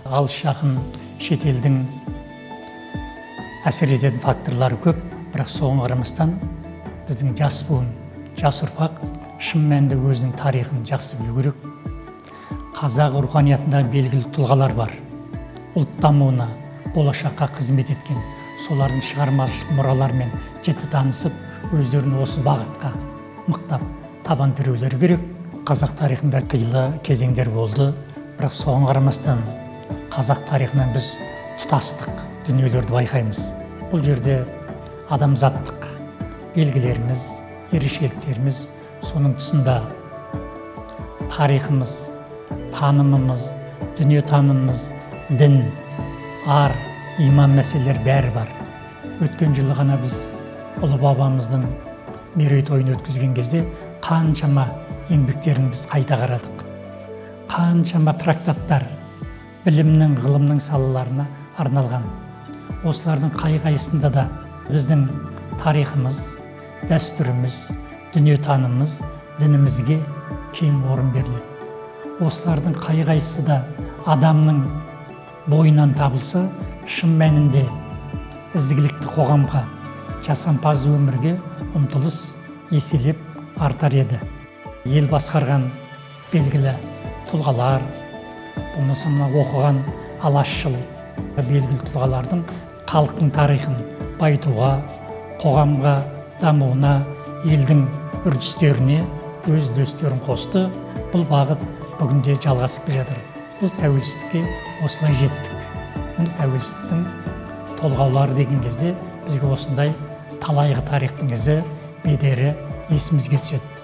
Алыс жақын шетелдің әсер ететін факторлары көп, бірақ соған қарамастан біздің жас буын, жас ұрпақ шын мәнінде өзінің тарихын жақсы білу керек. Қазақ руханиятында белгілі тұлғалар бар. Ұлт дамуына, болашаққа қызмет еткен, солардың шығармашылық мұраларымен жіті танысып, өздерін осы бағытқа мықтап табан тіреулері керек. Қазақ тарихында қилы кезеңдер болды, бірақ соған қарамастан қазақ тарихынан біз тұтастық дүниелерді байқаймыз. Бұл жерде адамзаттық белгілеріміз, ерекшеліктеріміз, соның тұсында тарихымыз, танымымыз, дүние танымымыз, дін, ар, иман мәселелері бәрі бар. Өткен жылы ғана біз ұлы бабамыздың мерейтойын өткізген кезде қаншама еңбектерін біз қайта қарадық. Қаншама трактаттар білімнің, ғылымның салаларына арналған. Осылардың қай-қайсында да біздің тарихымыз, дәстүріміз, дүниетанымымыз, дінімізге кең орын беріледі. Осылардың қай-қайсысы да адамның бойынан табылса, шын мәнінде ізгілікті қоғамға, жасампаз өмірге ұмтылыс еселеп артар еді. Ел басқарған белгілі тұлғалар, болмаса оқыған алашшыл белгілі тұлғалардың халықтың тарихын байытуға, қоғамға дамуына, елдің үрдістеріне өз үлестерін қосты. Бұл бағыт бүгінде жалғасып келе жатыр. Біз тәуелсіздікке осылай жеттік. Мұны тәуелсіздіктің толғаулары деген кезде бізге осындай талайғы тарихтың ізі, бедері есімізге түседі.